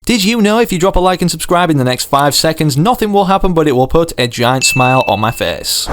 Did you know if you drop a like and subscribe in the next 5 seconds, nothing will happen but it will put a giant smile on my face?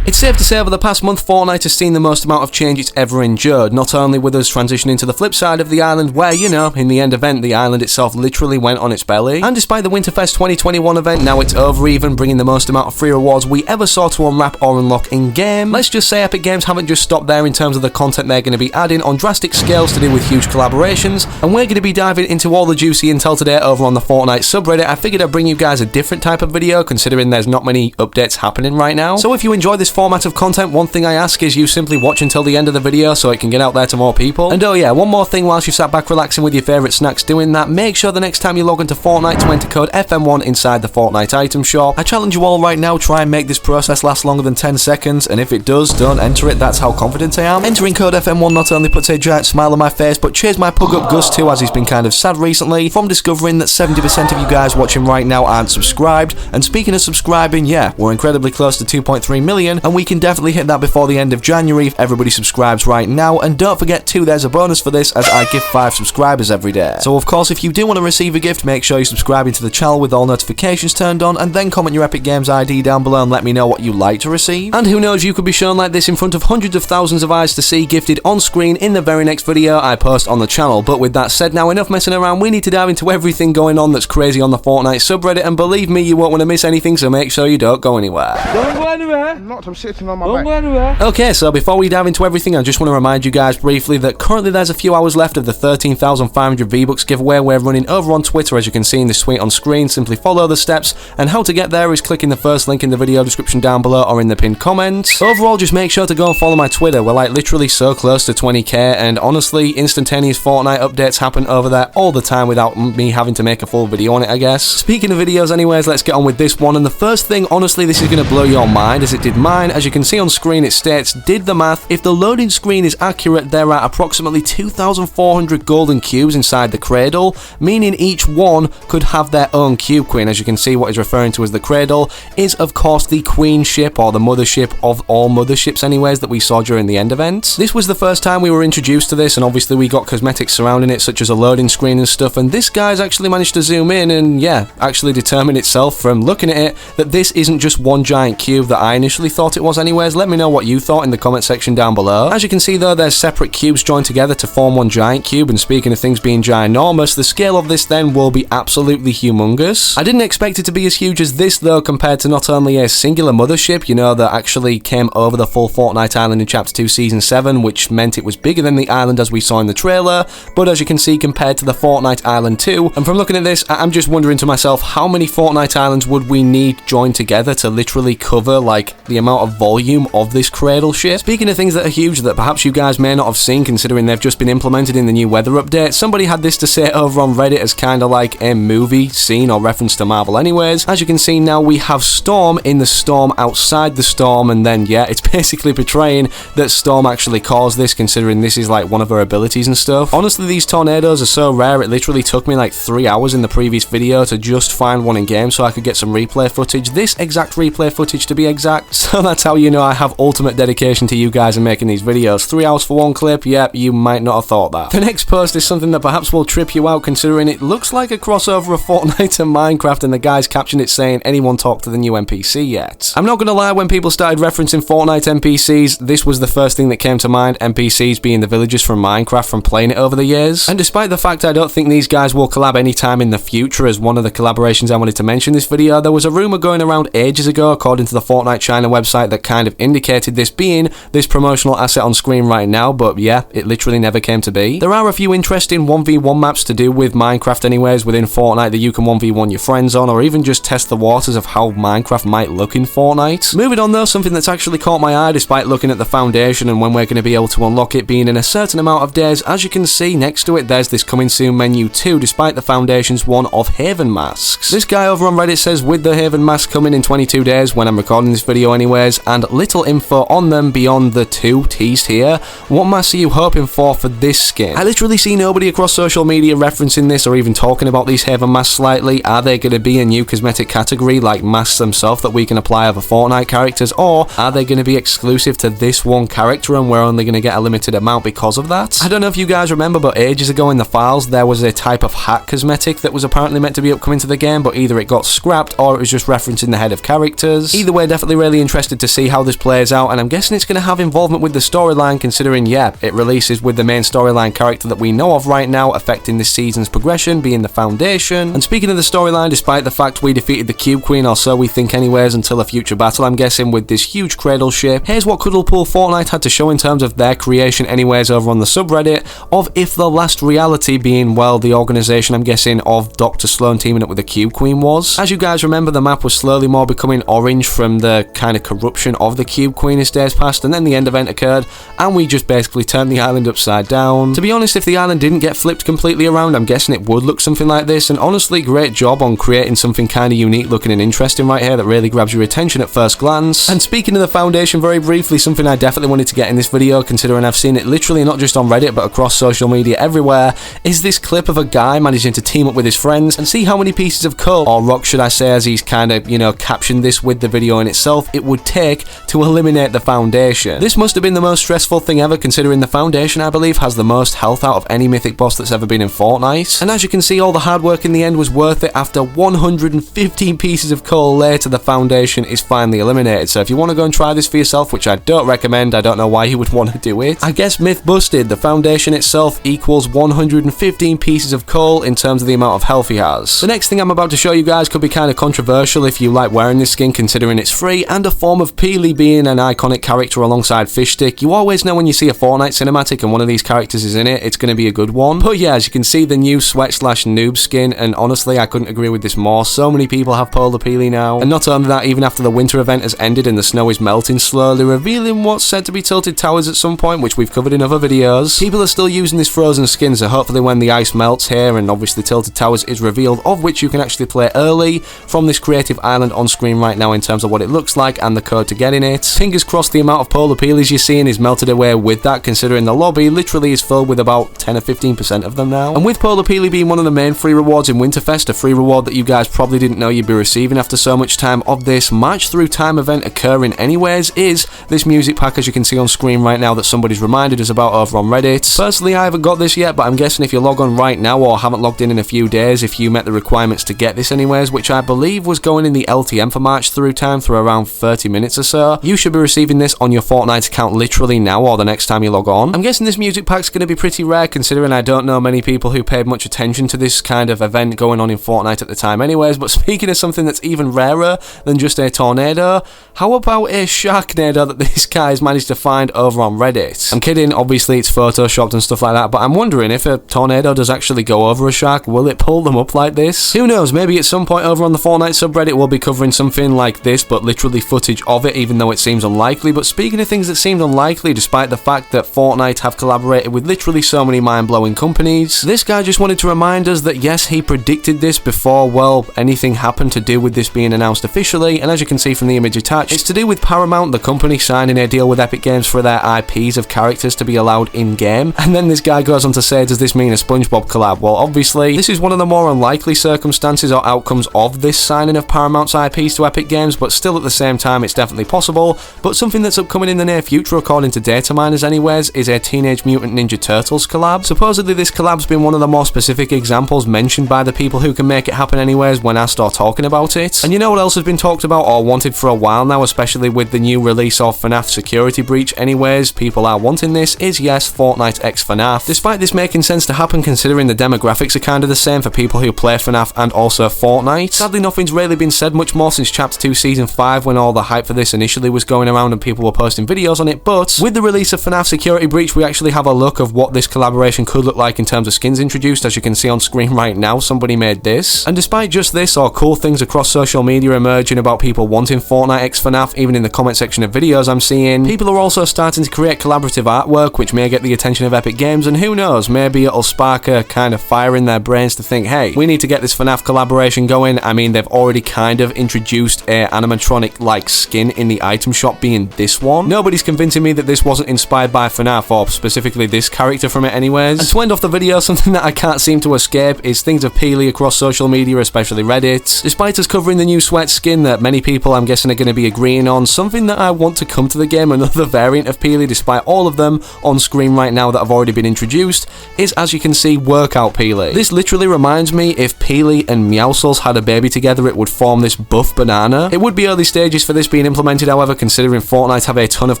It's safe to say over the past month, Fortnite has seen the most amount of change it's ever endured, not only with us transitioning to the flip side of the island where, you know, in the end event, the island itself literally went on its belly, and despite the Winterfest 2021 event, now it's over even, bringing the most amount of free rewards we ever saw to unwrap or unlock in-game. Let's just say Epic Games haven't just stopped there in terms of the content they're going to be adding on drastic scales to do with huge collaborations, and we're going to be diving into all the juicy intel today over on the Fortnite subreddit. I figured I'd bring you guys a different type of video, considering there's not many updates happening right now. So if you enjoy this format of content, one thing I ask is you simply watch until the end of the video so it can get out there to more people. And oh yeah, one more thing whilst you sat back relaxing with your favourite snacks doing that, make sure the next time you log into Fortnite to enter code FM1 inside the Fortnite item shop. I challenge you all right now, try and make this process last longer than 10 seconds, and if it does, don't enter it, that's how confident I am. Entering code FM1 not only puts a giant smile on my face, but cheers my pug up Gus too, as he's been kind of sad recently from discovering that 70% of you guys watching right now aren't subscribed. And speaking of subscribing, yeah, we're incredibly close to 2.3 million, and we can definitely hit that before the end of January if everybody subscribes right now. And don't forget too, there's a bonus for this, as I give 5 subscribers every day. So of course, if you do want to receive a gift, make sure you're subscribing to the channel with all notifications turned on, and then comment your Epic Games ID down below and let me know what you like to receive. And who knows, you could be shown like this in front of hundreds of thousands of eyes to see, gifted on screen in the very next video I post on the channel. But with that said, now enough messing around, we need to dive into everything going on that's crazy on the Fortnite subreddit, and believe me, you won't want to miss anything, so make sure you don't go anywhere. Don't go anywhere. I'm not, I'm sitting on my Don't back. go anywhere. Okay, so before we dive into everything, I just want to remind you guys briefly that currently there's a few hours left of the 13,500 V-Bucks giveaway we're running over on Twitter, as you can see in this tweet on screen. Simply follow the steps, and how to get there is clicking the first link in the video description down below or in the pinned comments. Overall, just make sure to go and follow my Twitter. We're like literally so close to 20k, and honestly, instantaneous Fortnite updates happen over there all the time without me having to make a full video on it, I guess. Speaking of videos anyways, let's get on with this one, and the first thing, honestly, this is going to blow your mind as it did mine. As you can see on screen, it states, did the math, if the loading screen is accurate, there are approximately 2,400 golden cubes inside the cradle, meaning each one could have their own cube queen. As you can see, what is referring to as the cradle is of course the queen ship, or the mothership of all motherships anyways, that we saw during the end event. This was the first time we were introduced to this, and obviously we got cosmetics surrounding it such as a loading screen and stuff, and this guy's actually managed to zoom in and yeah, actually determine itself from looking at it that this isn't just one giant cube that I initially thought it was anyways. Let me know what you thought in the comment section down below. As you can see though, there's separate cubes joined together to form one giant cube, and speaking of things being ginormous, the scale of this then will be absolutely humongous. I didn't expect it to be as huge as this though, compared to not only a singular mothership, you know, that actually came over the full Fortnite island in Chapter 2 Season 7, which meant it was bigger than the island as we saw in the trailer, but as you can see, compared to the Fortnite Island 2, and from looking at this, I'm just wondering to myself, how many Fortnite islands would we need joined together to literally cover like the amount of volume of this cradle ship? Speaking of things that are huge that perhaps you guys may not have seen, considering they've just been implemented in the new weather update, somebody had this to say over on Reddit as kind of like a movie scene or reference to Marvel anyways. As you can see now, we have Storm in the storm outside the storm, and then yeah, it's basically portraying that Storm actually caused this, considering this is like one of her abilities and stuff. Honestly, these tornadoes are so rare, it literally took me like 3 hours in the previous video to just find one in game so I could get some replay footage, this exact replay footage to be exact. So that's how you know I have ultimate dedication to you guys in making these videos. 3 hours for one clip, yep, you might not have thought that. The next post is something that perhaps will trip you out, considering it looks like a crossover of Fortnite and Minecraft, and the guy's captioned it saying, anyone talk to the new NPC yet? I'm not gonna lie, when people started referencing Fortnite NPCs, this was the first thing that came to mind, NPCs being the villagers from Minecraft from playing it over the years. And despite the fact I don't think these guys will collab anytime in the future as one of the collaborations I wanted to mention this video, there was a rumor going around ages ago, according to the Fortnite China website, that kind of indicated this being this promotional asset on screen right now, but yeah, it literally never came to be. There are a few interesting 1v1 maps to do with Minecraft anyways within Fortnite that you can 1v1 your friends on, or even just test the waters of how Minecraft might look in Fortnite. Moving on though, something that's actually caught my eye despite looking at the foundation and when we're going to be able to unlock it being in a certain amount of days. As you can see next to it, there's this coming soon menu too, despite the foundation's one of Haven masks. This guy over on Reddit says, with the Haven mask coming in 22 days when I'm recording this video anyways, anyways, and little info on them beyond the 2 teased here. What mask are you hoping for this skin? I literally see nobody across social media referencing this or even talking about these Haven masks slightly. Are they going to be a new cosmetic category like masks themselves that we can apply over Fortnite characters, or are they going to be exclusive to this one character and we're only going to get a limited amount because of that? I don't know if you guys remember, but ages ago in the files there was a type of hat cosmetic that was apparently meant to be upcoming to the game, but either it got scrapped or it was just referencing the head of characters. Either way, definitely really interested to see how this plays out, and I'm guessing it's going to have involvement with the storyline, considering, yeah, it releases with the main storyline character that we know of right now affecting this season's progression, being the Foundation. And speaking of the storyline, despite the fact we defeated the Cube Queen, or so we think anyways, until a future battle I'm guessing, with this huge cradle ship, here's what Cuddle Pool Fortnite had to show in terms of their creation anyways over on the subreddit of If the Last Reality, being, well, the organisation I'm guessing of Dr. Sloan teaming up with the Cube Queen was. As you guys remember, the map was slowly more becoming orange from the kind of corruption of the Cube Queen as days passed, and then the end event occurred and we just basically turned the island upside down. To be honest, if the island didn't get flipped completely around, I'm guessing it would look something like this, and honestly, great job on creating something kind of unique looking and interesting right here that really grabs your attention at first glance. And speaking of the Foundation very briefly, something I definitely wanted to get in this video, considering I've seen it literally not just on Reddit but across social media everywhere, is this clip of a guy managing to team up with his friends and see how many pieces of coal, or rock should I say, as he's kind of, you know, captioned this with the video in itself, it would take to eliminate the Foundation. This must have been the most stressful thing ever, considering the Foundation, I believe, has the most health out of any mythic boss that's ever been in Fortnite. And as you can see, all the hard work in the end was worth it. After 115 pieces of coal later, the Foundation is finally eliminated. So if you want to go and try this for yourself, which I don't recommend, I don't know why you would want to do it, I guess myth busted. The Foundation itself equals 115 pieces of coal in terms of the amount of health he has. The next thing I'm about to show you guys could be kind of controversial if you like wearing this skin, considering it's free and a form of Peely being an iconic character alongside Fishstick. You always know when you see a Fortnite cinematic and one of these characters is in it, it's going to be a good one. But yeah, as you can see, the new sweat/noob skin, and honestly I couldn't agree with this more. So many people have Polar Peely now, and not only that, even after the winter event has ended and the snow is melting slowly, revealing what's said to be tilted towers at some point, which we've covered in other videos, people are still using this frozen skin, so hopefully when the ice melts here and obviously tilted towers is revealed, of which you can actually play early from this creative island on screen right now in terms of what it looks like and the code to get in it. Fingers crossed the amount of Polar Peelies you're seeing is melted away with that, considering the lobby literally is filled with about 10 or 15% of them now. And with Polar Peely being one of the main free rewards in Winterfest, a free reward that you guys probably didn't know you'd be receiving after so much time of this March through time event occurring anyways, is this music pack, as you can see on screen right now, that somebody's reminded us about over on Reddit. Personally, I haven't got this yet, but I'm guessing if you log on right now or haven't logged in a few days, if you met the requirements to get this anyways, which I believe was going in the LTM for March through time through around 30 minutes or so, you should be receiving this on your Fortnite account literally now or the next time you log on. I'm guessing this music pack's going to be pretty rare, considering I don't know many people who paid much attention to this kind of event going on in Fortnite at the time anyways. But speaking of something that's even rarer than just a tornado, how about a Sharknado that this guy's managed to find over on Reddit? I'm kidding, obviously it's photoshopped and stuff like that, but I'm wondering if a tornado does actually go over a shark, will it pull them up like this? Who knows, maybe at some point over on the Fortnite subreddit we'll be covering something like this, but literally footage of it, even though it seems unlikely. But speaking of things that seemed unlikely, despite the fact that Fortnite have collaborated with literally so many mind-blowing companies, this guy just wanted to remind us that yes, he predicted this before, well, anything happened to do with this being announced officially, and as you can see from the image attached, it's to do with Paramount, the company signing a deal with Epic Games for their IPs of characters to be allowed in-game. And then this guy goes on to say, does this mean a Spongebob collab? Well, obviously, this is one of the more unlikely circumstances or outcomes of this signing of Paramount's IPs to Epic Games, but still at the same time, it's definitely possible. But something that's upcoming in the near future, according to data miners anyways, is a Teenage Mutant Ninja Turtles collab. Supposedly this collab's been one of the more specific examples mentioned by the people who can make it happen anyways when asked or talking about it. And you know what else has been talked about or wanted for a while now, especially with the new release of FNAF Security Breach anyways, people are wanting this, is yes, Fortnite X FNAF. Despite this making sense to happen considering the demographics are kind of the same for people who play FNAF and also Fortnite, sadly nothing's really been said much more since Chapter 2 Season 5 when all the hype for this initially was going around and people were posting videos on it. But with the release of FNAF Security Breach, we actually have a look of what this collaboration could look like in terms of skins introduced. As you can see on screen right now, somebody made this. And despite just this or cool things across social media emerging about people wanting Fortnite X FNAF, even in the comment section of videos I'm seeing, people are also starting to create collaborative artwork which may get the attention of Epic Games, and who knows, maybe it'll spark a kind of fire in their brains to think, hey, we need to get this FNAF collaboration going. I mean, they've already kind of introduced a animatronic like skin skin in the item shop being this one. Nobody's convincing me that this wasn't inspired by FNAF, or specifically this character from it anyways. And to end off the video, something that I can't seem to escape is things of Peely across social media, especially Reddit. Despite us covering the new sweat skin that many people I'm guessing are going to be agreeing on, something that I want to come to the game, another variant of Peely despite all of them on screen right now that have already been introduced, is, as you can see, Workout Peely. This literally reminds me if Peely and Meowscles had a baby together, it would form this buff banana. It would be early stages for this being implemented, however, considering Fortnite have a ton of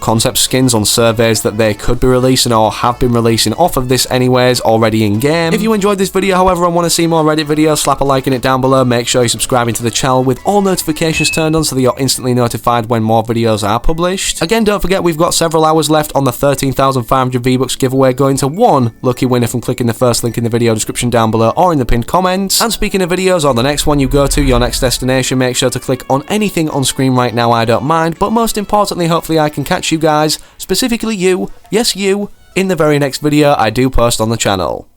concept skins on surveys that they could be releasing or have been releasing off of this anyways already in game. If you enjoyed this video, however, and want to see more Reddit videos, slap a like in it down below. Make sure you're subscribing to the channel with all notifications turned on so that you're instantly notified when more videos are published. Again, don't forget we've got several hours left on the 13,500 V-Bucks giveaway, going to one lucky winner from clicking the first link in the video description down below or in the pinned comments. And speaking of videos, on the next one you go to, your next destination, make sure to click on anything on screen right now, I don't mind, but most importantly, hopefully I can catch you guys, specifically you, yes you, in the very next video I do post on the channel.